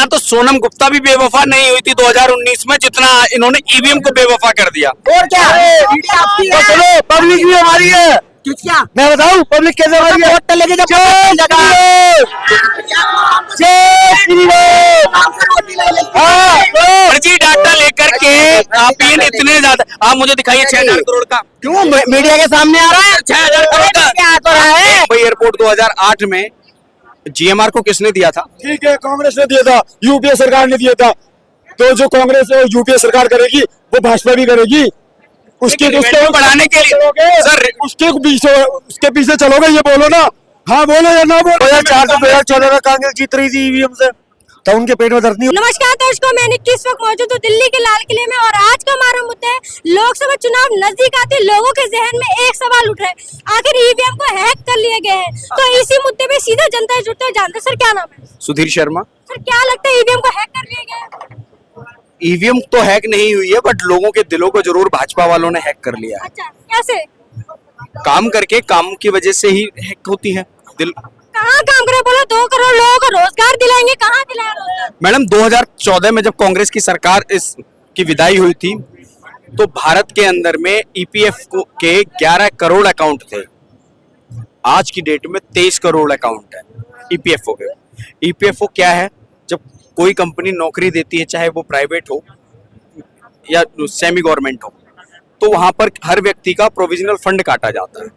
इतना तो सोनम गुप्ता भी बेवफा नहीं हुई थी 2019 में जितना इन्होंने ईवीएम को बेवफा कर दिया। और क्या तो चलो पब्लिक भी हमारी है। क्या मैं बताऊं पब्लिक कैसे हमारी है? वोट लेके जब फर्जी डाटा लेकर के आप ये इतने ज्यादा, आप मुझे दिखाइए 6,000 करोड़ का क्यों मीडिया के सामने आ रहा है? 6,000 करोड़ का क्या तो रहा है? मुंबई एयरपोर्ट 2008 में जीएमआर को किसने दिया था? ठीक है, कांग्रेस ने दिया था, यूपीए सरकार ने दिया था। तो जो कांग्रेस यूपीए सरकार करेगी वो भाजपा भी करेगी। उसके बढ़ाने के लिए सर उसके पीछे चलोगे, ये बोलो ना। हाँ बोलो या ना बोलो। 2004 से 2014 में कांग्रेस जीत रही थी ईवीएम से, तो उनके पेट में दर्द नहीं। नमस्कार दर्शकों, मैं निक्की इस वक्त मौजूद हूँ दिल्ली के लाल किले में और आज का हमारा मुद्दा है लोकसभा चुनाव नजदीक आते लोगों के जहन में एक सवाल उठ रहा है, आखिर ईवीएम को हैक कर लिए गए हैं। तो इसी मुद्दे पे सीधा जनता से जुड़ते हैं। जानते सर क्या नाम है? सुधीर शर्मा। सर क्या लगता है ईवीएम को हैक कर लिया गया? ईवीएम तो हैक नहीं हुई है, बट लोगों के दिलों को जरूर भाजपा वालों ने हैक कर लिया है। अच्छा, कैसे? काम करके, काम की वजह से ही हैक होती है। दिल कहाँ काम करे? बोलो 2 करोड़ लोगों को रोजगार दिलाएंगे, कहाँ दिलाया रोजगार? मैडम 2014 में जब कांग्रेस की सरकार की विदाई हुई थी तो भारत के अंदर में ईपीएफ के 11 करोड़ अकाउंट थे। आज की डेट में 23 करोड़ अकाउंट है ईपीएफओ के। ईपीएफओ क्या है? जब कोई कंपनी नौकरी देती है, चाहे वो प्राइवेट हो या सेमी गवर्नमेंट हो, तो वहां पर हर व्यक्ति का प्रोविजनल फंड काटा जाता है।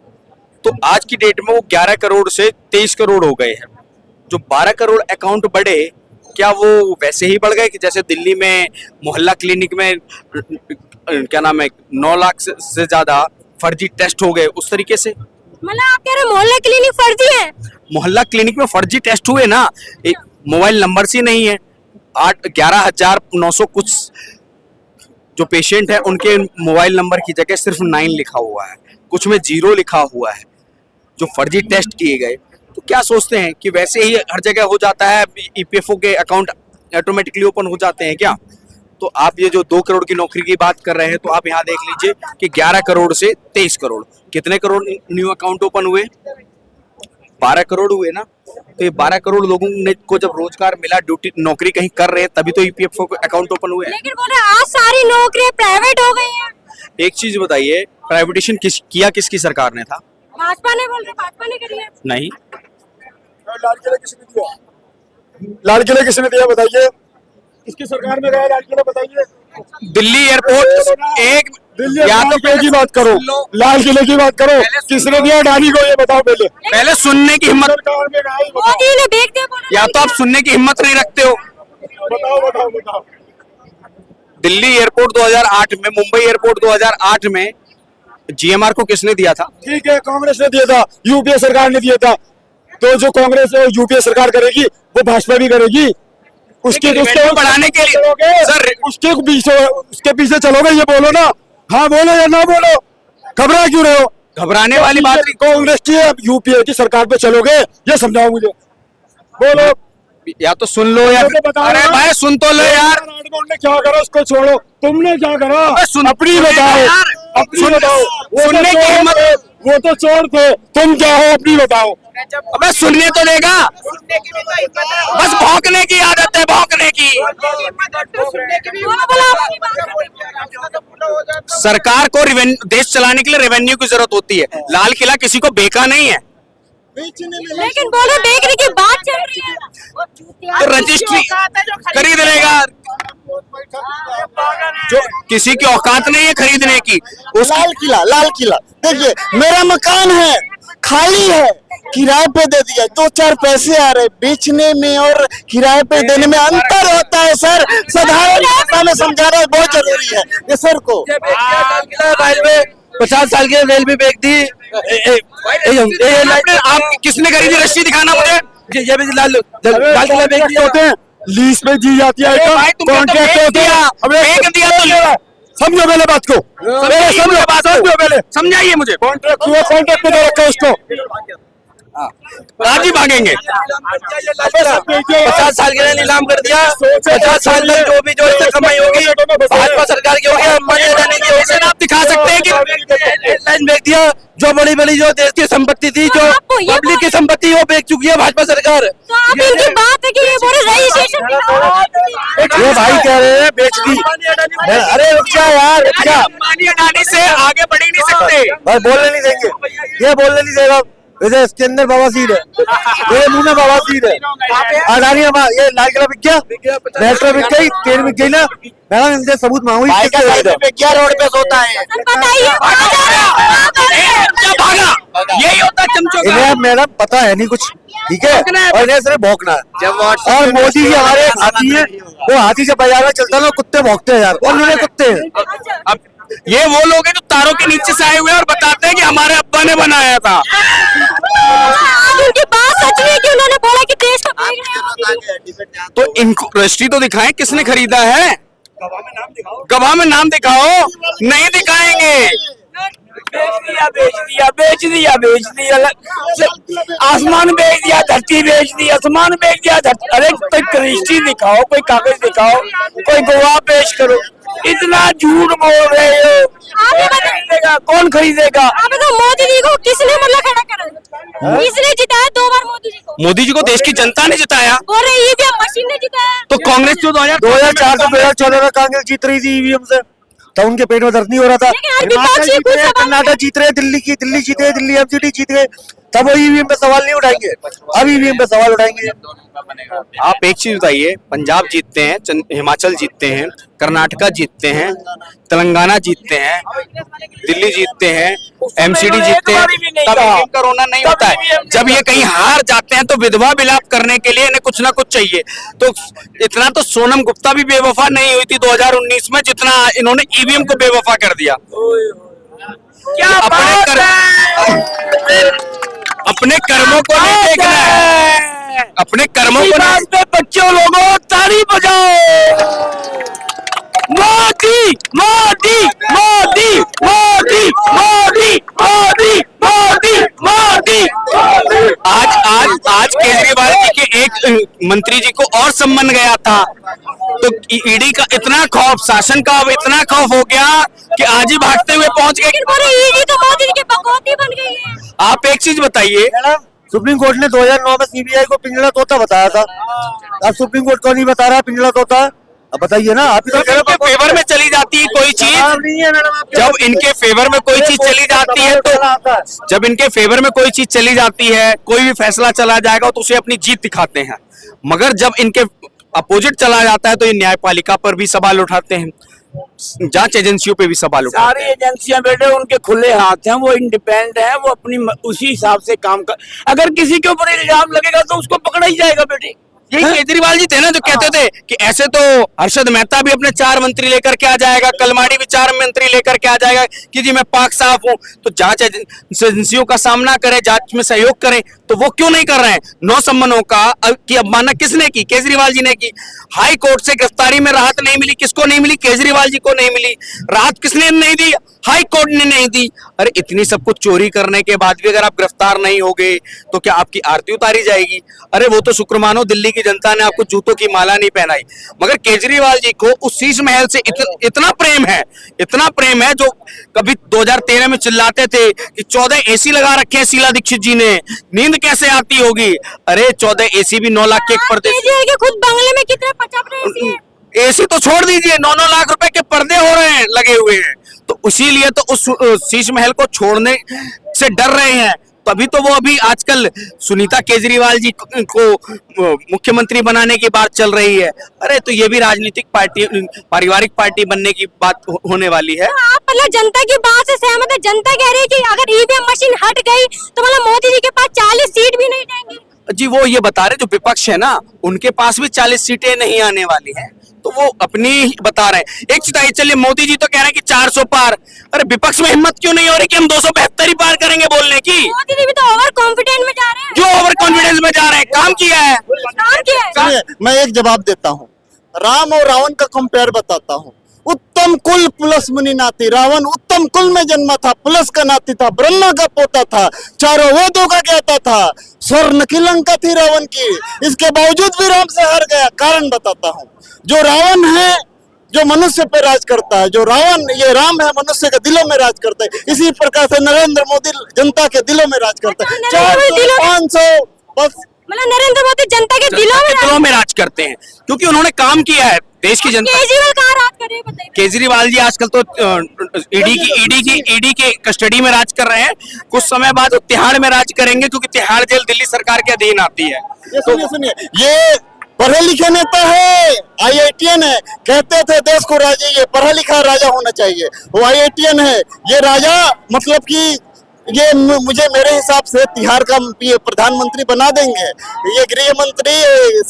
तो आज की डेट में वो 11 करोड़ से 23 करोड़ हो गए हैं। जो 12 करोड़ अकाउंट बढ़े, क्या वो वैसे ही बढ़ गए कि जैसे दिल्ली में मोहल्ला क्लिनिक में क्या नाम है 9 लाख से ज्यादा फर्जी टेस्ट हो गए, उस तरीके से? मतलब आप कह रहे मोहल्ला क्लिनिक फर्जी है? मोहल्ला क्लिनिक में फर्जी टेस्ट हुए ना, एक मोबाइल नंबर ही नहीं है। 11,900 कुछ जो पेशेंट है उनके मोबाइल नंबर की जगह सिर्फ 9 लिखा हुआ है, कुछ में 0 लिखा हुआ है, जो फर्जी टेस्ट किए गए। तो क्या सोचते हैं कि वैसे ही हर जगह हो जाता है, ईपीएफओ के अकाउंट ऑटोमेटिकली ओपन हो जाते हैं क्या? तो आप ये जो 2 करोड़ की नौकरी की बात कर रहे हैं, तो आप यहाँ देख लीजिए कि 11 करोड़ से 23 करोड़, कितने करोड़ न्यू अकाउंट ओपन हुए? 12 करोड़ हुए ना। तो ये 12 करोड़ लोगों ने को जब रोजगार मिला, ड्यूटी नौकरी कहीं कर रहे हैं, तभी तो ईपीएफओ के अकाउंट ओपन हुए। लेकिन बोले आज सारी नौकरियां प्राइवेट हो गई हैं। एक चीज बताइए, प्राइवेटेशन किया किसकी सरकार ने था? भाजपा ने, बोल रहे भाजपा ने करी है। नहीं। लाल किला किसने दिया? लाल किला किसने दिया बताइए? किसकी सरकार में गया लाल किला बताइए? दिल्ली एयरपोर्ट एक या तो की बात करो, लाल किले की बात करो, किसने दिया अडानी को, ये बताओ पहले सुनने की हिम्मत, मोदी ने बेच दिया। या तो आप सुनने की हिम्मत नहीं रखते हो। बताओ। दिल्ली एयरपोर्ट 2008 में, मुंबई एयरपोर्ट 2008 में जीएमआर को किसने दिया था? ठीक है, कांग्रेस ने दिया था, यूपीए सरकार ने दिया था। तो जो कांग्रेस यूपीए सरकार करेगी वो भाजपा भी करेगी। उसके बढ़ाने के लिए सर उसके पीछे चलोगे, ये बोलो ना। हाँ बोलो या ना बोलो। घबरा क्यों रहे हो? घबराने वाली बात नहीं। कांग्रेस की यूपीए की सरकार पे चलोगे, ये समझाओ मुझे। बोलो, या तो सुन लो या अरे भाई सुन तो लो यार। ने क्या करा उसको छोड़ो, तुमने क्या करा अपनी बताओ, अपनी बताओ। सुनने की हिम्मत, वो तो चोर थे, तुम क्या हो अपनी बताओ। अबे सुनने तो देगा, बस भौंकने की आदत है, भौंकने की। सरकार को देश चलाने के लिए रेवेन्यू की जरूरत होती है। लाल किला किसी को बेका नहीं है। लेकिन बोलो बेचने की बात चल रही है, तो रजिस्ट्री खरीद लेगा। जो किसी की औकात नहीं है खरीदने की। लाल किला देखिए, मेरा मकान है, खाली है, किराए पे दे दिया, 2-4 पैसे आ रहे, बेचने में और किराए पे देने में अंतर होता है सर। साधारण भाषा में समझाना बहुत जरूरी है ये सर को। 50 साल की रेल भी बेच दी। आप किसने खरीदी? रस्सी दिखाना मुझे। ये भी लाल किला बेच दिया। लीज पे दी जाती है, कॉन्ट्रैक्ट होते हैं। समझो पहले बात को, समझो पहले, समझाइए मुझे। कॉन्ट्रैक्ट पे दे रखा उसको, आज ही भागेंगे। 50 साल के लिए नीलाम कर दिया। 50 साल तक जो भी जो इससे कमाई होगी भाजपा सरकार की होगी, अंबानी अडानी की होगी। आप दिखा सकते हैं कि लाइन बेच दिया। जो बड़ी बड़ी जो देश की संपत्ति थी, जो आपको ये पब्लिक की संपत्ति, वो बेच चुकी है भाजपा सरकार। तो आप इनकी बात है कि ये बोले रजिस्ट्रेशन ये भाई कह रहे हैं बेच दी। अरे रुक जा यार, रुक जा, अंबानी अडानी से आगे बढ़ ही नहीं सकते। भाई बोलने नहीं देंगे, ये बोलने नहीं देगा। वैसे इसके अंदर बवासीर है, ये मुंह में बवासीर है। अडानी ये लाल किला बिक गया, मेट्रो बिक गई, ट्रेन बिक गई ना। मैडम इनसे सबूत मांगू, भाई का घर पे क्या रोड पे सोता है? बताइए भागा, यही होता है चमचों का। इन्हें मैडम पता है नहीं कुछ, ठीक है, और इन्हें सिर्फ भौंकना है। और मोदी जी हमारे एक हाथी है, वो हाथी से बाजार में चलता है ना, कुत्ते भौंकते हैं यार, और उन्हें कुत्ते हैं। अब ये वो लोग हैं जो तारों के नीचे से आए हुए हैं और बताते हैं कि हमारे अब्बा ने बनाया था। उनकी बात सच है कि उन्होंने बोला कि देश को बेच रहे हैं। तो इनको रजिस्ट्री तो दिखाएं किसने खरीदा है, गवाह में नाम दिखाओ। नहीं दिखाएंगे। बेच दिया आसमान बेच दिया, धरती बेच दी, आसमान बेच दिया, धरती। अरे कोई रजिस्ट्री दिखाओ, कोई कागज दिखाओ, कोई गवाह पेश करो। इतना झूठ बोल रहे हो, कौन खरीदेगा? आप बताओ मोदी जी को किसने मतलब खड़ा करा? किसने जिताया 2 बार मोदी जी को? मोदी जी को देश की जनता ने जिताया। बोल रहे ईवीएम मशीन ने जिताया। तो कांग्रेस जो 2004 से 2014 में कांग्रेस जीत रही थी ईवीएम से, तो उनके पेट में दर्द नहीं हो रहा था। लेकिन हर हिमाचल विपक्ष जीत कुछ रहे, सवाल कर्नाटक जीत रहे, दिल्ली जीत रहे, दिल्ली एमसीडी जीत गए, तब वो ईवीएम पे सवाल नहीं उठाएंगे। अब ईवीएम पे सवाल उठाएंगे। आप एक चीज बताइए, पंजाब जीतते हैं, हिमाचल जीतते हैं, कर्नाटका जीतते हैं, तेलंगाना जीतते हैं, दिल्ली जीतते हैं, एमसीडी जीतते हैं, तब ईवीएम का रोना नहीं होता है। जब ये कहीं हार जाते हैं तो विधवा विलाप करने के लिए इन्हें कुछ ना कुछ चाहिए। तो इतना तो सोनम गुप्ता भी बेवफा नहीं हुई थी 2019 में, जितना इन्होंने ईवीएम को बेवफा कर दिया। क्या अपने कर्मों को नहीं देखना है, अपने कर्मों को नहीं। पे बच्चों लोगों ताली बजाओ। मोदी मोदी मोदी मोदी मोदी मोदी मोदी मोदी। आज केजरीवाल जी के एक मंत्री जी को और सम्मान गया था, तो ईडी का इतना खौफ, शासन का अब इतना खौफ हो गया कि आज ही भागते हुए पहुंच गए। ईडी तो मोदी जी की बकौती बन गई है। आप एक चीज बताइए, सुप्रीम कोर्ट ने 2009 में सीबीआई को पिंजड़ा तोता बताया था, अब सुप्रीम कोर्ट को नहीं बता रहा पिंजड़ा तोता। अब बताइए ना, आप ही तो इनके फेवर में चली जाती है कोई चीज, जब इनके फेवर में कोई चीज चली जाती है, तो जब इनके फेवर में कोई चीज चली जाती है, कोई भी फैसला चला जाएगा तो उसे अपनी जीत दिखाते हैं। मगर जब इनके अपोजिट चला जाता है तो ये न्यायपालिका पर भी सवाल उठाते हैं, जांच एजेंसियों पे भी सवाल उठाते सारी एजेंसियां बेटे उनके खुले हाथ हैं, वो इंडिपेंडेंट हैं, वो अपनी उसी हिसाब से काम कर। अगर किसी के ऊपर इल्जाम लगेगा तो उसको पकड़ा ही जाएगा बेटे। यही केजरीवाल जी थे ना जो कहते थे कि ऐसे तो हर्षद मेहता भी अपने 4 मंत्री लेकर के आ जाएगा, कलमाड़ी भी 4 मंत्री लेकर के आ जाएगा कि जी मैं पाक साफ हूं। तो जांच एजेंसियों का सामना करें, जांच में सहयोग करें, तो वो क्यों नहीं कर रहे हैं? 9 सम्मनों की अवमानना किसने की? केजरीवाल जी ने की। हाई कोर्ट से गिरफ्तारी में राहत नहीं मिली, किसको नहीं मिली? केजरीवाल जी को नहीं मिली। राहत किसने नहीं दी? हाई कोर्ट ने नहीं दी। अरे इतनी सब कुछ चोरी करने के बाद भी अगर आप गिरफ्तार नहीं होगे तो क्या आपकी आरती उतारी जाएगी? अरे वो तो शुक्र मानो दिल्ली की जनता ने आपको जूतों की माला नहीं पहनाई, मगर केजरीवाल जी को उस शीश महल से इतना प्रेम है, इतना प्रेम है, जो कभी 2013 में चिल्लाते थे कि 14 एसी लगा रखे हैं शीला दीक्षित जी ने, नींद कैसे आती होगी? अरे 14 एसी भी 9 लाख के एक पर्दे, खुद बंगले में कितने 50 एसी है? एसी तो छोड़ दीजिए, 9-9 लाख रुपए के पर्दे हो रहे हैं, लगे हुए हैं। तो इसीलिए तो उस शीश महल को छोड़ने से डर रहे हैं। तभी तो वो अभी आजकल सुनीता केजरीवाल जी को मुख्यमंत्री बनाने की बात चल रही है। अरे तो ये भी राजनीतिक पार्टी, पारिवारिक पार्टी बनने की बात होने वाली है। आप मतलब जनता की बात से सहमत है? जनता कह रही है कि अगर ईवीएम मशीन हट गई तो मतलब मोदी जी के पास 40 सीट भी नहीं जाएंगी। जी वो ये बता रहे, जो विपक्ष है ना उनके पास भी 40 सीटें नहीं आने वाली हैं, तो वो अपनी ही बता रहे हैं। एक चीज चलिए, मोदी जी तो कह रहे हैं कि 400 पार, अरे विपक्ष में हिम्मत क्यों नहीं हो रही कि हम 272 ही पार करेंगे बोलने की? मोदी जी भी तो ओवर कॉन्फिडेंट में जा रहे हैं। जो ओवर कॉन्फिडेंस में जा रहे हैं, काम किया है, काम किया है। चलिए, मैं एक जवाब देता हूँ, राम और रावण का कंपेयर बताता हूँ। उत्तम कुल प्लस मुनि नाती, रावण उत्तम कुल में जन्मा था, प्लस का नाती था, ब्रह्मा का पोता था, चारों वेदों का कहता था, स्वर्ण की लंका थी रावण की, इसके बावजूद भी राम से हार गया। कारण बताता हूँ, जो रावण है, जो मनुष्य पे राज करता है, जो रावण ये राम है मनुष्य के दिलों में राज करता है, इसी प्रकार से नरेंद्र मोदी जनता के दिलों में राज करता है। अच्छा, नरेंद्र मोदी दिलों में- 400 बस मतलब नरेंद्र मोदी जनता के दिलों में दिलों में राज करते हैं क्योंकि उन्होंने काम किया है देश की जनता। केजरीवाल कहाँ राज कर रहे हैं बताइए। केजरीवाल जी आजकल तो ईडी के कस्टडी में राज कर रहे हैं, कुछ समय बाद वो तिहाड़ में राज करेंगे क्योंकि तिहाड़ जेल दिल्ली सरकार के अधीन आती है। ये सुनिए ये पढ़े लिखे नेता है, IITN है, कहते थे देश को राजा ये पढ़ा लिखा राजा होना चाहिए, वो IITN है। ये राजा मतलब कि ये मुझे मेरे हिसाब से तिहाड़ का प्रधानमंत्री बना देंगे। ये गृह मंत्री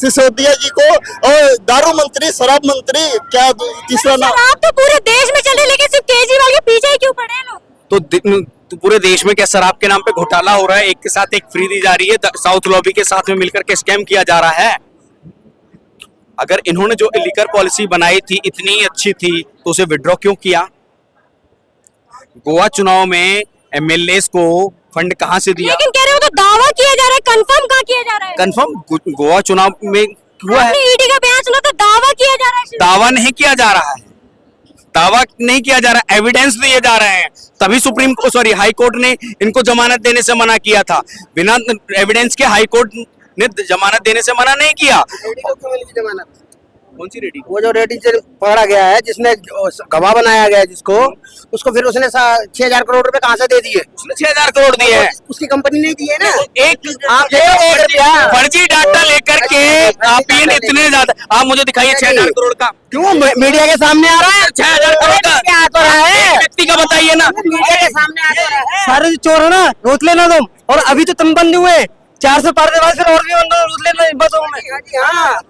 सिसोदिया जी को और दारू मंत्री शराब मंत्री क्या तीसरा नाम। शराब तो पूरे देश में चले लेकिन सिर्फ केजरीवाल के पीछे ही क्यों पड़े हैं लोग। तो पूरे देश में क्या शराब के नाम पे घोटाला हो रहा है, एक के साथ एक फ्री दी जा रही है, साउथ लॉबी के साथ में मिलकर के स्कैम किया जा रहा है। अगर इन्होंने जो लिकर पॉलिसी बनाई थी इतनी अच्छी थी तो उसे विड्रॉ क्यों किया? गोवा चुनाव में MLAs को फंड कहां से दिया? लेकिन कह रहे हो तो दावा किया जा रहा है, कंफर्म कहाँ किया जा रहा है? कंफर्म गोवा चुनाव में हुआ है। ईडी का बयान सुना तो दावा किया जा रहा है। दावा नहीं किया जा रहा है, दावा नहीं किया जा रहा, एविडेंस दिए जा रहे हैं। तभी हाई कोर्ट ने इनको जमानत देने से मना किया था। बिना एविडेंस के हाई कोर्ट ने जमानत देने से मना नहीं किया। कौन सी रेडी? वो जो रेडी से पकड़ा गया है जिसने गवाह बनाया गया है जिसको, उसको फिर उसने 6,000 करोड़ रुपए कहाँ से दे दिए? उसने 6,000 करोड़ दिए हैं। उसकी कंपनी नहीं दी है ना। एक आप देखो 1 रुपया फर्जी डाटा लेकर के आप ये इतने ज्यादा, आप मुझे दिखाइए 6,000 करोड़ का। क्यों मीडिया के सामने आ रहा है? 6,000 करोड़ का क्या आ तो रहा है? एक व्यक्ति का बताइए ना। मीडिया के सामने आ तो रहा है। सारे चोर है ना, रोक लेना तुम। और अभी तो तुम बंद हुए 400 पर्दे बाद फिर और भी बंद रोक लेना बसों में। हाँ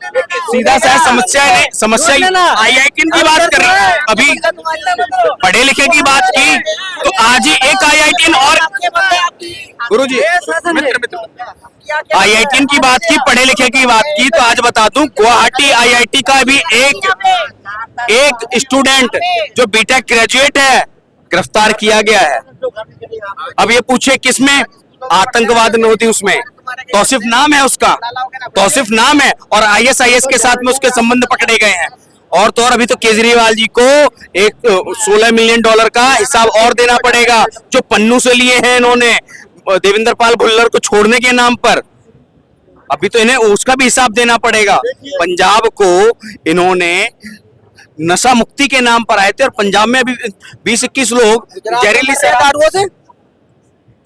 सीधा सा समस्या IITN की बात कर रहे हैं, अभी पढ़े लिखे की बात की तो आज ही एक IITN और गुरुजी मित्र IITN की बात की, पढ़े लिखे की बात की तो आज बता दूं गुवाहाटी IIT का भी एक स्टूडेंट जो बीटेक ग्रेजुएट है गिरफ्तार किया गया है। अब ये पूछे किसमें? आतंकवाद नोदी, उसमें तौसिफ नाम है उसका, तौसिफ नाम है और ISIS के साथ में उसके संबंध पकड़े गए हैं। और तो और अभी तो केजरीवाल जी को एक $16 मिलियन का हिसाब और देना पड़ेगा जो पन्नू से लिए हैं इन्होंने देवेंद्र पाल भुल्लर को छोड़ने के नाम पर। अभी तो इन्हें उसका भी हिसाब देना पड़ेगा। पंजाब को इन्होंने नशा मुक्ति के नाम पर आए थे और पंजाब में अभी 20-21 लोग जहरीली दारुओं से,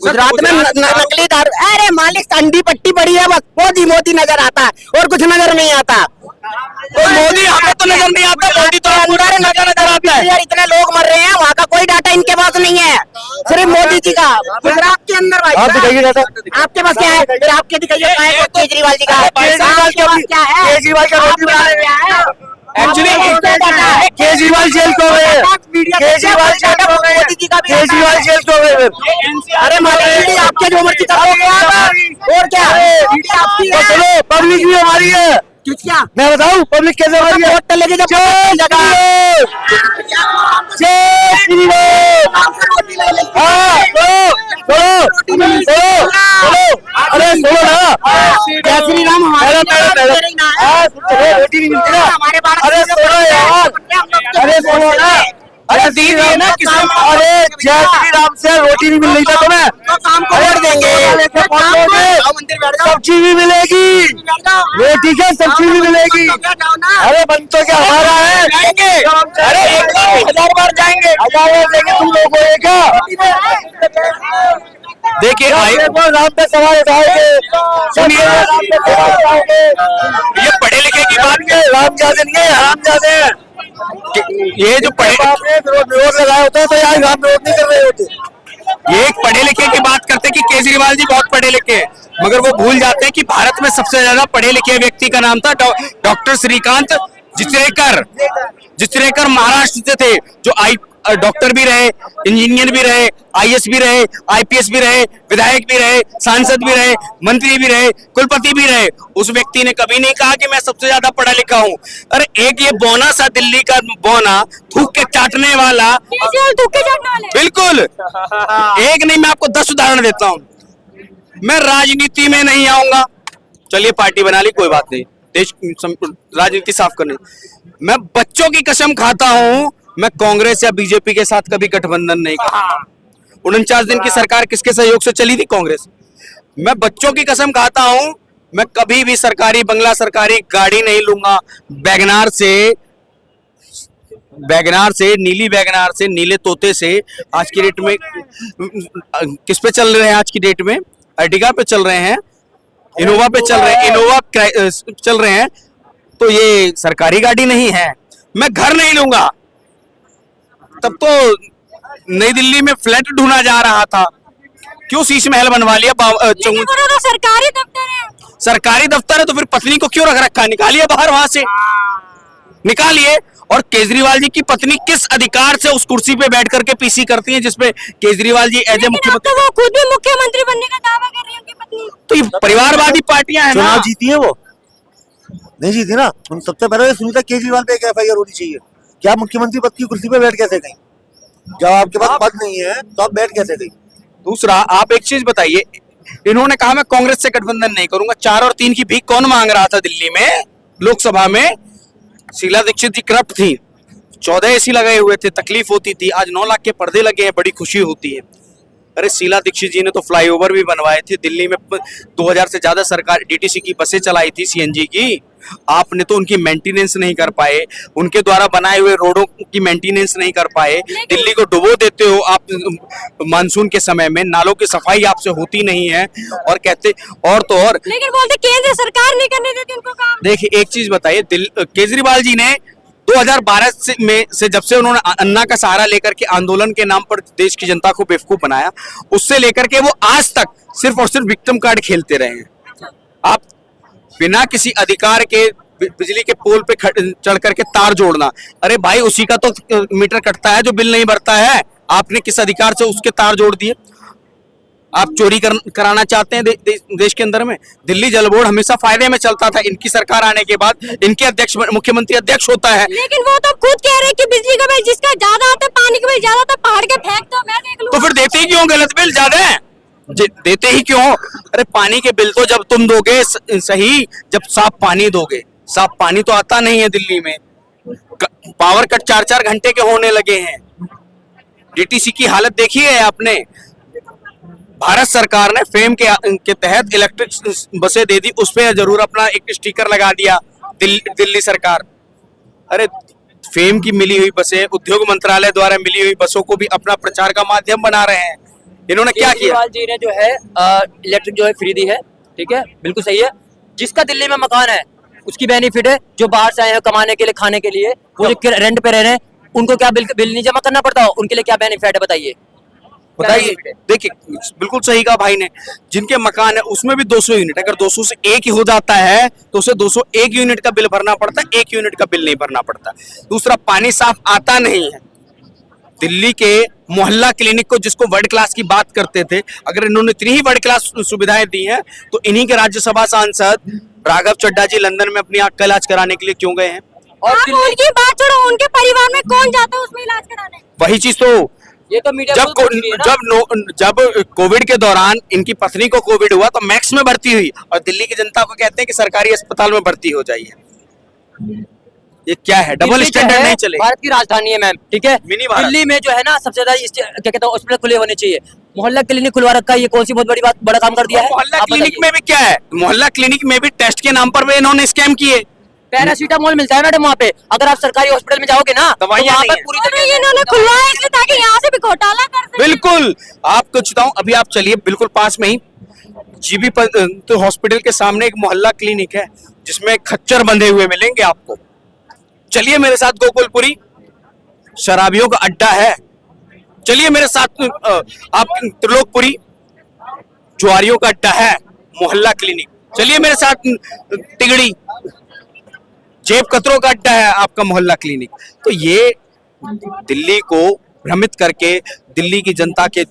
गुजरात में नकली दारू। अरे मालिक अंडी पट्टी पड़ी है, बस मोदी नजर आता है और कुछ नजर नहीं आता। तो मोदी हमें तो नजर नहीं आता, मोदी तो अंदर नजर आता है। यार इतने लोग मर रहे हैं, वहाँ का कोई डाटा इनके पास नहीं है, सिर्फ मोदी जी का। गुजरात के अंदर भाई आप दिखाइए डाटा, आपके पास क्या है? आपके दिखाइए केजरीवाल जी का। केजरीवाल के पास क्या है? केजरीवाल का एक्चुअली केजरीवाल जेल को गए, केजरीवाल जेल को गए, मोदी जी का भी केजरीवाल जेल को गए। अरे मालिक आपके जो मर्जी करो और क्या है? पब्लिक भी हमारी है। क्या मैं बताऊं पब्लिक कैसे हमारी है? वोट लेके जब अरे सुनो ना, जय श्री राम हमारे रोटी नहीं मिलती ना हमारे बारे। अरे सुनो यार, अरे सुनो ना, अरे दी है ना किसी। अरे जय श्री राम से रोटी नहीं मिल रही था तुम्हें, वोट देंगे सब्जी भी मिलेगी, रोटी क्या सब्जी भी मिलेगी। अरे बन तो क्या हमारा है? अरे 1,000 बार जाएंगे, 1,000 बार देंगे तुम लोगों को क्या? देखिए राम पे सवाल उठाओगे, सुनिए, ये पढ़े लिखे की बात के राम जाते नहीं है, राम जाते हैं। ये जो विरोध लगाया होता है तो यार राम विरोध नहीं कर रहे होते। ये एक पढ़े लिखे की बात करते हैं कि केजरीवाल जी बहुत पढ़े लिखे हैं, मगर वो भूल जाते हैं कि भारत में सबसे ज्यादा पढ़े लिखे व्यक्ति का नाम था डॉक्टर श्रीकांत जिचरेकर महाराष्ट्र से थे, जो डॉक्टर भी रहे, इंजीनियर भी रहे, IAS भी रहे, IPS भी रहे, विधायक भी रहे, सांसद भी रहे, मंत्री भी रहे, कुलपति भी रहे। उस व्यक्ति ने कभी नहीं कहा कि मैं सबसे ज्यादा पढ़ा लिखा हूँ। अरे एक ये बौना सा दिल्ली का बौना थूक के चाटने वाला, बिल्कुल एक नहीं, मैं आपको 10 उदाहरण देता हूँ। मैं राजनीति में नहीं आऊंगा, चलिए पार्टी बना ली कोई बात नहीं, देश राजनीति साफ करने। मैं बच्चों की कसम खाता हूं, मैं कांग्रेस या बीजेपी के साथ कभी गठबंधन नहीं करूंगा। 49 दिन की सरकार किसके सहयोग से चली थी? कांग्रेस। मैं बच्चों की कसम खाता हूं, मैं कभी भी सरकारी बंगला, सरकारी गाड़ी नहीं लूंगा। वैगनार से, नीली वैगनार से, नीले तोते से आज की डेट में किस पे चल रहे हैं? आज की डेट में अर्टिगा पे चल रहे हैं, इनोवा पे चल रहे हैं, इनोवा चल रहे हैं। तो ये सरकारी गाड़ी नहीं है। मैं घर नहीं लूंगा। तब तो नई दिल्ली में फ्लैट ढूंढा जा रहा था, क्यों शीश महल बनवा लिया? लेकिन वो तो सरकारी दफ्तर है। सरकारी दफ्तर है तो फिर पत्नी को क्यों रख रखा? निकालिए बाहर वहां से, निकालिए। और केजरीवाल जी की पत्नी किस अधिकार से उस कुर्सी पे बैठ करके पीसी करती हैं जिसपे केजरीवाल जी एज ए मुख्यमंत्री? तो वो खुद भी मुख्यमंत्री बनने का दावा कर रही है उनकी पत्नी। तो ये परिवारवादी पार्टियां हैं ना। चुनाव जीती है वो? नहीं जीती ना। उन सबसे पहले सुनीता केजरीवाल पे एक एफआईआर होनी चाहिए। क्या मुख्यमंत्री पद की कुर्सी पे बैठ कैसे गई? जब आपके पास पद नहीं है तो आप बैठ कैसे गई? दूसरा, आप एक चीज बताइए, इन्होंने कहा मैं कांग्रेस से गठबंधन नहीं करूंगा। 4 और 3 की भीख कौन मांग रहा था दिल्ली में? लोकसभा में शीला दीक्षित जी करप्ट थी, 14 एसी लगाए हुए थे, तकलीफ होती थी। आज 9 लाख के पर्दे लगे हैं, बड़ी खुशी होती है। अरे शीला दीक्षित जी ने तो फ्लाईओवर भी बनवाए थे दिल्ली में। 2000 से ज्यादा सरकार डीटीसी की बसें चलाई थी, सीएनजी की। आपने तो उनकी मेंटेनेंस नहीं कर पाए, उनके द्वारा बनाए हुए रोडों की मेंटेनेंस नहीं कर पाए। दिल्ली को डुबो देते हो आप मानसून के समय में, नालों की सफाई आपसे होती नहीं है। और कहते और तो और, लेकिन बोलते केंद्र सरकार नहीं करने देती उनको काम। देखिए एक चीज बताइए, केजरीवाल जी ने 2012 से जब से उन्होंने अन्ना का सहारा लेकर के आंदोलन के नाम पर देश की जनता को बेवकूफ बनाया, उससे लेकर के वो आज तक सिर्फ और सिर्फ विक्टिम कार्ड खेलते रहे हैं। आप बिना किसी अधिकार के बिजली के पोल पे चढ़ करके तार जोड़ना, अरे भाई उसी का तो मीटर कटता है जो बिल नहीं भरता है। आपने किस अधिकार से उसके तार जोड़ दिए? आप चोरी कराना चाहते हैं देश के अंदर में। दिल्ली जल बोर्ड हमेशा फायदे में चलता था। इनकी सरकार आने के बाद इनके अध्यक्ष, मुख्यमंत्री अध्यक्ष होता है। लेकिन वो तो खुद कह रहे हैं कि बिजली का बिल जिसका ज्यादा आता है, पानी का बिल ज्यादा आता है, पहाड़ के फेंक दो, मैं देख लूं। तो फिर देते ही क्यों? गलत बिल ज्यादा है, देते ही क्यों? अरे पानी के बिल तो जब तुम दोगे सही, जब साफ पानी दोगे। साफ पानी तो आता नहीं है दिल्ली में। पावर कट 4-4 घंटे के होने लगे हैं। डीटीसी की हालत देखी है आपने? भारत सरकार ने फेम के तहत इलेक्ट्रिक बसें दे दी, उस पर जरूर अपना एक स्टिकर लगा दिया दिल्ली सरकार। अरे फेम की मिली हुई बसें, उद्योग मंत्रालय द्वारा मिली हुई बसों को भी अपना प्रचार का माध्यम बना रहे हैं। इन्होंने क्या किया? केजरीवाल जी ने जो है इलेक्ट्रिक जो है फ्री दी है, ठीक है, बिल्कुल सही है। जिसका दिल्ली में मकान है उसकी बेनिफिट है। जो बाहर से आए हैं कमाने के लिए, खाने के लिए, वो जो रेंट पे रह रहे हैं, उनको क्या बिल नहीं जमा करना पड़ता? उनके लिए क्या बेनिफिट है बताइए? देखिए बिल्कुल सही कहा भाई ने। जिनके मकान है उसमें भी 200 यूनिट, अगर 200 से 1 ही हो जाता है तो उसे 201 यूनिट का बिल भरना पड़ता है, 1 यूनिट का बिल नहीं भरना पड़ता। दूसरा, पानी साफ आता नहीं है। दिल्ली के मोहल्ला क्लिनिक को, जिसको वर्ल्ड क्लास की बात करते थे, अगर इन्होंने इतनी ही वर्ल्ड क्लास सुविधाएं दी हैं तो इन्हीं के राज्यसभा सांसद राघव चड्ढा जी लंदन में अपनी आंख का इलाज कराने के लिए क्यों गए हैं? और उनकी बात छोड़ो, उनके परिवार में कौन जाता है उसमें इलाज कराने? वही चीज तो ये तो मीडिया जब कोविड के दौरान इनकी पत्नी को कोविड हुआ तो मैक्स में भर्ती हुई, और दिल्ली की जनता को कहते हैं कि सरकारी अस्पताल में भर्ती हो जाइए। ये क्या है? डबल स्टैंडर्ड नहीं चलेगा। भारत की राजधानी है मैम, ठीक है। मिनी भारत। दिल्ली में जो है ना सबसे ज्यादा क्या कहते हैं हॉस्पिटल खुले होने चाहिए। मोहल्ला क्लिनिक खुलवा रखा है, ये कौन सी बहुत बड़ा काम कर दिया है? मोहल्ला क्लिनिक में भी क्या है? मोहल्ला क्लिनिक में भी टेस्ट के नाम पर इन्होंने स्कैम किए। पैरासीटामोल मिलता है मैडम वहाँ पे। अगर आप सरकारी हॉस्पिटल में जाओगे ना तो वहाँ पर पूरी तरह ये इन्होंने खुलवाया इसलिए ताकि यहाँ से भी घोटाला कर सकें। बिल्कुल। आपको बताऊं, अभी आप चलिए बिल्कुल पास में ही जीबी तो हॉस्पिटल के सामने एक मोहल्ला क्लिनिक है जिसमें खच्चर बंधे हुए मिलेंगे आपको। चलिए मेरे साथ गोकुलपुरी, शराबियों का अड्डा है। चलिए मेरे साथ आप त्रिलोकपुरी, जुआरियों का अड्डा है मोहल्ला क्लिनिक। चलिए मेरे साथ तिगड़ी, जेब कतरों का अड्डा है आपका मोहल्ला क्लिनिक। तो ये दिल्ली को भ्रमित करके, दिल्ली की जनता के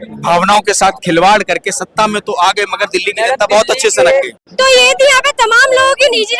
भावनाओं के साथ खिलवाड़ करके सत्ता में तो आ गए, मगर दिल्ली की जनता बहुत अच्छे से रख गई। तो ये थी यहाँ पे तमाम लोगों की निजी